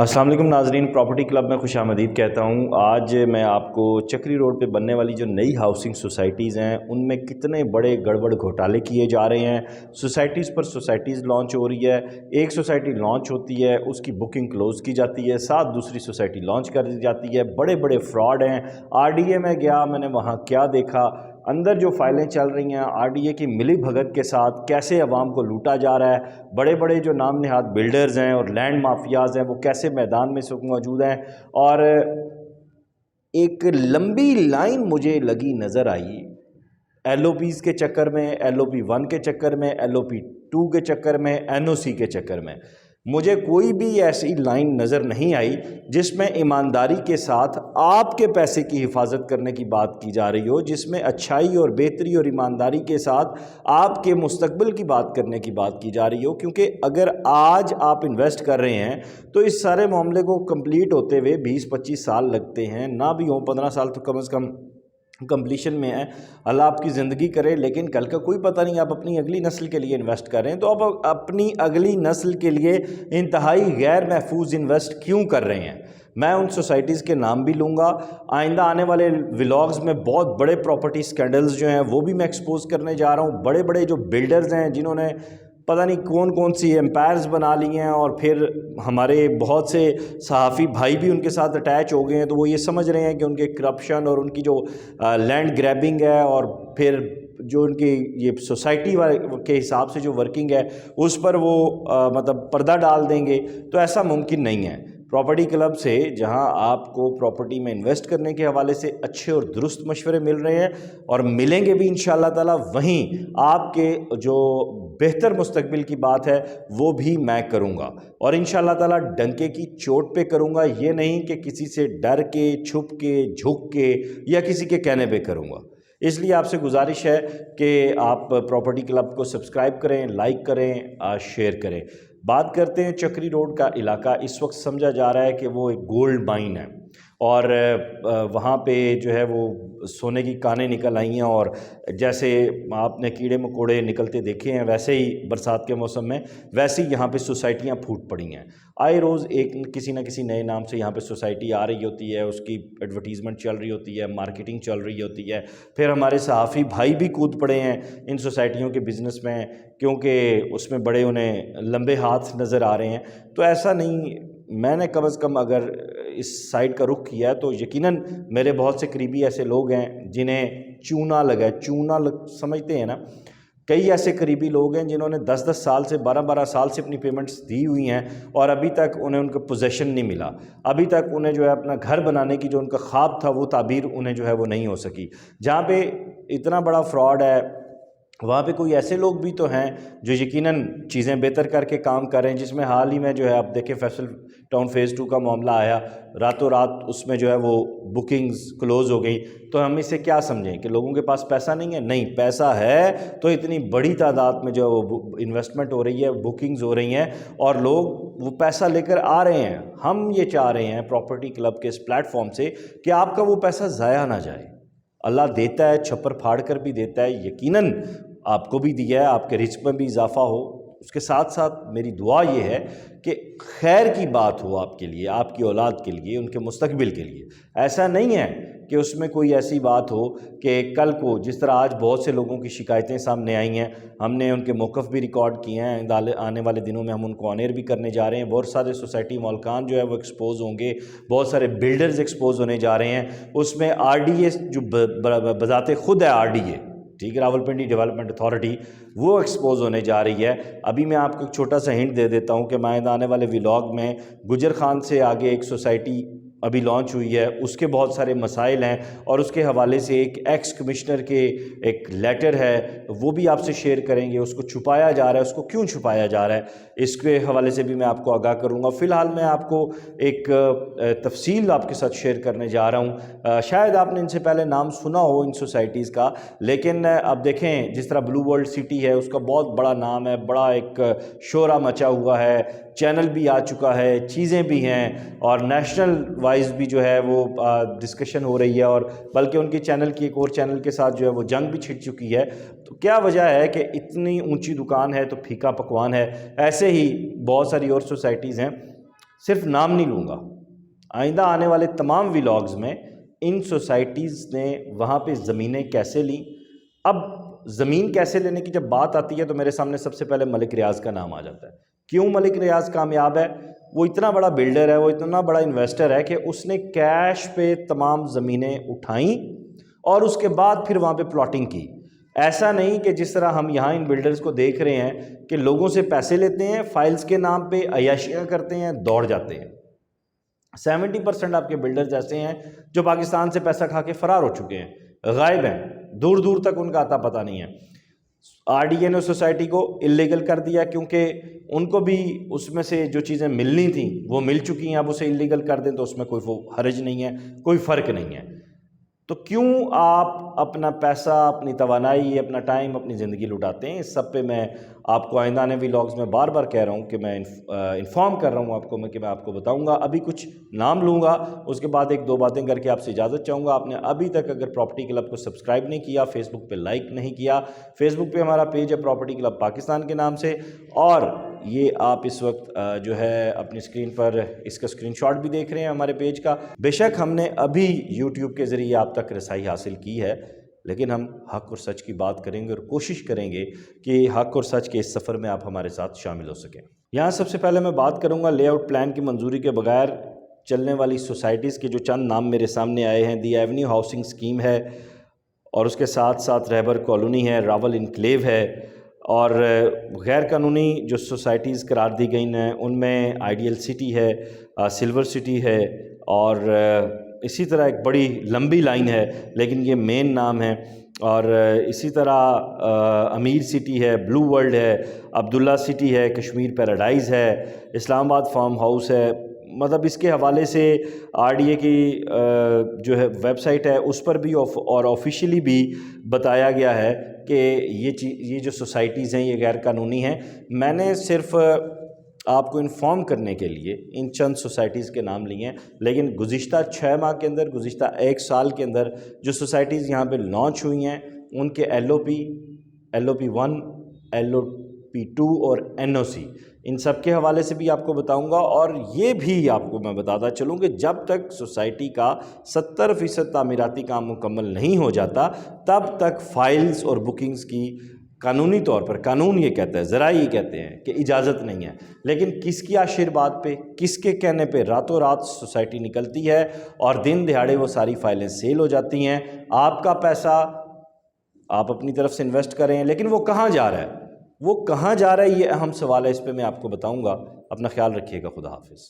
अस्सलाम वालेकुम नाजरीन, प्रॉपर्टी क्लब में खुश आमदीद कहता हूँ। आज मैं आपको चक्री रोड पे बनने वाली जो नई हाउसिंग सोसाइटीज़ हैं उनमें कितने बड़े गड़बड़ घोटाले किए जा रहे हैं। सोसाइटीज़ पर सोसाइटीज़ लॉन्च हो रही है, एक सोसाइटी लॉन्च होती है, उसकी बुकिंग क्लोज़ की जाती है, साथ दूसरी सोसाइटी लॉन्च कर दी जाती है। बड़े बड़े फ्रॉड हैं। आरडीए में गया, मैंने वहाँ क्या देखा, अंदर जो फाइलें चल रही हैं आरडीए की मिली भगत के साथ कैसे अवाम को लूटा जा रहा है। बड़े बड़े जो नाम नहाद बिल्डर्स हैं और लैंड माफियाज हैं वो कैसे मैदान में मौजूद हैं। और एक लंबी लाइन मुझे लगी नज़र आई एलओपीज़ के चक्कर में, एलओपी 1 के चक्कर में, एलओपी 2 के चक्कर में, एनओसी के चक्कर में। मुझे कोई भी ऐसी लाइन नज़र नहीं आई जिसमें ईमानदारी के साथ आपके पैसे की हिफाजत करने की बात की जा रही हो, जिसमें अच्छाई और बेहतरी और ईमानदारी के साथ आपके मुस्तकबिल की बात करने की बात की जा रही हो। क्योंकि अगर आज आप इन्वेस्ट कर रहे हैं तो इस सारे मामले को कंप्लीट होते हुए 20-25 साल लगते हैं, ना भी हो 15 साल तो कम से कम कंप्लीशन में है। अल्लाह आपकी ज़िंदगी करे, लेकिन कल का कोई पता नहीं, आप अपनी अगली नस्ल के लिए इन्वेस्ट कर रहे हैं तो आप अपनी अगली नस्ल के लिए इंतहाई गैर महफूज इन्वेस्ट क्यों कर रहे हैं। मैं उन सोसाइटीज़ के नाम भी लूँगा। आइंदा आने वाले व्लॉग्स में बहुत बड़े प्रॉपर्टी स्कैंडल्स जो हैं वो भी मैं एक्सपोज करने जा रहा हूँ। बड़े बड़े जो बिल्डर्स हैं जिन्होंने पता नहीं कौन कौन सी एम्पायर्स बना ली हैं, और फिर हमारे बहुत से सहाफ़ी भाई भी उनके साथ अटैच हो गए हैं, तो वो ये समझ रहे हैं कि उनके करप्शन और उनकी जो लैंड ग्रैबिंग है और फिर जो उनकी ये सोसाइटी के हिसाब से जो वर्किंग है उस पर वो मतलब पर्दा डाल देंगे। तो ऐसा मुमकिन नहीं है। प्रॉपर्टी क्लब से जहां आपको प्रॉपर्टी में इन्वेस्ट करने के हवाले से अच्छे और दुरुस्त मशवरे मिल रहे हैं और मिलेंगे भी इंशाअल्लाह ताला, वहीं आपके जो बेहतर मुस्तकबिल की बात है वो भी मैं करूंगा और इंशाअल्लाह ताला डंके की चोट पे करूंगा। ये नहीं कि किसी से डर के, छुप के, झुक के या किसी के कहने पे करूंगा। इसलिए आपसे गुजारिश है कि आप प्रॉपर्टी क्लब को सब्सक्राइब करें, लाइक करें, शेयर करें। बात करते हैं चक्री रोड का इलाका। इस वक्त समझा जा रहा है कि वो एक गोल्ड माइन है और वहाँ पे जो है वो सोने की कानें निकल आई हैं, और जैसे आपने कीड़े मकोड़े निकलते देखे हैं वैसे ही बरसात के मौसम में वैसे ही यहाँ पे सोसाइटियाँ फूट पड़ी हैं। आए रोज़ एक किसी न किसी नए नाम से यहाँ पे सोसाइटी आ रही होती है, उसकी एडवर्टीज़मेंट चल रही होती है, मार्केटिंग चल रही होती है। फिर हमारे सहाफ़ी भाई भी कूद पड़े हैं इन सोसाइटियों के बिज़नेस में, क्योंकि उसमें बड़े उन्हें लंबे हाथ नज़र आ रहे हैं। तो ऐसा नहीं, मैंने कम से कम अगर इस साइड का रुख किया है तो यकीनन मेरे बहुत से करीबी ऐसे लोग हैं जिन्हें चूना लगा है। समझते हैं ना, कई ऐसे करीबी लोग हैं जिन्होंने 10-10 साल से 12-12 साल से अपनी पेमेंट्स दी हुई हैं और अभी तक उन्हें उनका पोजेशन नहीं मिला। अभी तक उन्हें जो है अपना घर बनाने की जो उनका ख्वाब था वो ताबीर उन्हें जो है वो नहीं हो सकी। जहाँ पे इतना बड़ा फ्रॉड है वहाँ पे कोई ऐसे लोग भी तो हैं जो यकीनन चीज़ें बेहतर करके काम कर रहे हैं। जिसमें हाल ही में जो है आप देखें फैसल टाउन फ़ेज़ 2 का मामला आया, रातों रात उसमें जो है वो बुकिंग्स क्लोज़ हो गई। तो हम इसे क्या समझें कि लोगों के पास पैसा नहीं है? नहीं, पैसा है तो इतनी बड़ी तादाद में जो वो इन्वेस्टमेंट हो रही है, बुकिंग्स हो रही हैं और लोग वो पैसा लेकर आ रहे हैं। हम ये चाह रहे हैं प्रॉपर्टी क्लब के इस प्लेटफॉर्म से कि आपका वो पैसा ज़ाया ना जाए। अल्लाह देता है, छप्पर फाड़ कर भी देता है, यकीनन आपको भी दिया है, आपके रिज़्क़ में भी इजाफ़ा हो। उसके साथ साथ मेरी दुआ ये है कि खैर की बात हो आपके लिए, आपकी औलाद के लिए, उनके मुस्तकबिल के लिए। ऐसा नहीं है कि उसमें कोई ऐसी बात हो कि कल को, जिस तरह आज बहुत से लोगों की शिकायतें सामने आई हैं, हमने उनके मौक़िफ़ भी रिकॉर्ड किए हैं, आने वाले दिनों में हम उनको ऑन एयर भी करने जा रहे हैं। बहुत सारे सोसाइटी मालकान जो है वो एक्सपोज होंगे, बहुत सारे बिल्डर्स एक्सपोज होने जा रहे हैं। उसमें आरडीए जो बज़ाते खुद है आरडीए, ठीक है, रावलपिंडी डेवलपमेंट अथॉरिटी, वो एक्सपोज होने जा रही है। अभी मैं आपको एक छोटा सा हिंट दे देता हूँ कि मैं आने वाले व्लॉग में गुजर खान से आगे एक सोसाइटी अभी लॉन्च हुई है, उसके बहुत सारे मसाइल हैं और उसके हवाले से एक एक्स कमिश्नर के एक लेटर है वो भी आपसे शेयर करेंगे। उसको छुपाया जा रहा है, उसको क्यों छुपाया जा रहा है, इसके हवाले से भी मैं आपको आगाह करूँगा। फ़िलहाल मैं आपको एक तफसील आपके साथ शेयर करने जा रहा हूँ। शायद आपने इनसे पहले नाम सुना हो इन सोसाइटीज़ का, लेकिन अब देखें जिस तरह ब्लू वर्ल्ड सिटी है उसका बहुत बड़ा नाम है, बड़ा एक शोरा मचा हुआ है, चैनल भी आ चुका है, चीज़ें भी हैं और नेशनल वाइज भी जो है वो डिस्कशन हो रही है, और बल्कि उनके चैनल की एक और चैनल के साथ जो है वो जंग भी छिड़ चुकी है। तो क्या वजह है कि इतनी ऊंची दुकान है तो फीका पकवान है? ऐसे ही बहुत सारी और सोसाइटीज़ हैं صرف نام نہیں لوں گا، آئندہ آنے والے تمام ولاگز میں ان سوسائٹیز نے وہاں پہ زمینیں کیسے لیں۔ اب زمین کیسے لینے کی جب بات آتی ہے تو میرے سامنے سب سے پہلے ملک ریاض کا نام آ جاتا ہے۔ کیوں ملک ریاض کامیاب ہے؟ وہ اتنا بڑا بلڈر ہے، وہ اتنا بڑا انویسٹر ہے کہ اس نے کیش پہ تمام زمینیں اٹھائیں اور اس کے بعد پھر وہاں پہ پلاٹنگ کی۔ ایسا نہیں کہ جس طرح ہم یہاں ان بلڈرز کو دیکھ رہے ہیں کہ لوگوں سے پیسے لیتے ہیں، فائلز کے نام پہ عیاشیاں کرتے ہیں، دوڑ جاتے ہیں۔ 70% آپ کے بلڈرز ایسے ہیں جو پاکستان سے پیسہ کھا کے فرار ہو چکے ہیں، غائب ہیں، دور دور تک ان کا آتا پتہ نہیں ہے۔ آر ڈی اے نے سوسائٹی کو اللیگل کر دیا کیونکہ ان کو بھی اس میں سے جو چیزیں ملنی تھیں وہ مل چکی ہیں، اب اسے اللیگل کر دیں تو اس میں کوئی وہ حرج نہیں ہے، کوئی فرق نہیں ہے۔ تو کیوں آپ اپنا پیسہ، اپنی توانائی، اپنا ٹائم، اپنی زندگی لٹاتے ہیں؟ اس سب پہ میں آپ کو آئندہ آنے ولاگز میں بار بار کہہ رہا ہوں کہ میں انفارم کر رہا ہوں آپ کو کہ میں آپ کو بتاؤں گا۔ ابھی کچھ نام لوں گا، اس کے بعد ایک دو باتیں کر کے آپ سے اجازت چاہوں گا۔ آپ نے ابھی تک اگر پراپرٹی کلب کو سبسکرائب نہیں کیا، فیس بک پہ لائک نہیں کیا، فیس بک پہ ہمارا پیج ہے پراپرٹی کلب پاکستان کے نام سے، اور یہ آپ اس وقت جو ہے اپنی اسکرین پر اس کا اسکرین شاٹ بھی دیکھ رہے ہیں ہمارے پیج کا۔ بے شک ہم نے ابھی یوٹیوب کے ذریعے آپ تک رسائی حاصل کی ہے، لیکن ہم حق اور سچ کی بات کریں گے اور کوشش کریں گے کہ حق اور سچ کے اس سفر میں آپ ہمارے ساتھ شامل ہو سکیں۔ یہاں سب سے پہلے میں بات کروں گا لے آؤٹ پلان کی منظوری کے بغیر چلنے والی سوسائٹیز کے جو چند نام میرے سامنے آئے ہیں۔ دی ایونیو ہاؤسنگ اسکیم ہے، اور اس کے ساتھ ساتھ رہبر کالونی ہے، راول انکلیو ہے، اور غیر قانونی جو سوسائٹیز قرار دی گئی ہیں ان میں آئیڈیل سٹی ہے، سلور سٹی ہے، اور اسی طرح ایک بڑی لمبی لائن ہے لیکن یہ مین نام ہے، اور اسی طرح امیر سٹی ہے، بلو ورلڈ ہے، عبداللہ سٹی ہے، کشمیر پیراڈائز ہے، اسلام آباد فارم ہاؤس ہے۔ مطلب اس کے حوالے سے آر ڈی اے کی جو ہے ویب سائٹ ہے اس پر بھی اور آفیشیلی بھی بتایا گیا ہے کہ یہ جو سوسائٹیز ہیں یہ غیر قانونی ہیں۔ میں نے صرف آپ کو انفارم کرنے کے لیے ان چند سوسائٹیز کے نام لیے ہیں، لیکن گزشتہ 6 ماہ کے اندر، گزشتہ 1 سال کے اندر جو سوسائٹیز یہاں پہ لانچ ہوئی ہیں ان کے LOP 1، LOP 2 اور NOC، ان سب کے حوالے سے بھی آپ کو بتاؤں گا۔ اور یہ بھی آپ کو میں بتاتا چلوں کہ جب تک سوسائٹی کا 70% تعمیراتی کام مکمل نہیں ہو جاتا تب تک فائلز اور بکنگز کی قانونی طور پر، قانون یہ کہتا ہے، ذرائع یہ کہتے ہیں کہ اجازت نہیں ہے، لیکن کس کی آشرواد پہ، کس کے کہنے پہ راتوں رات سوسائٹی نکلتی ہے اور دن دہاڑے وہ ساری فائلیں سیل ہو جاتی ہیں۔ آپ کا پیسہ آپ اپنی طرف سے انویسٹ کریں لیکن وہ کہاں جا رہا ہے، وہ کہاں جا رہا ہے، یہ اہم سوال ہے، اس پہ میں آپ کو بتاؤں گا۔ اپنا خیال رکھیے گا، خدا حافظ۔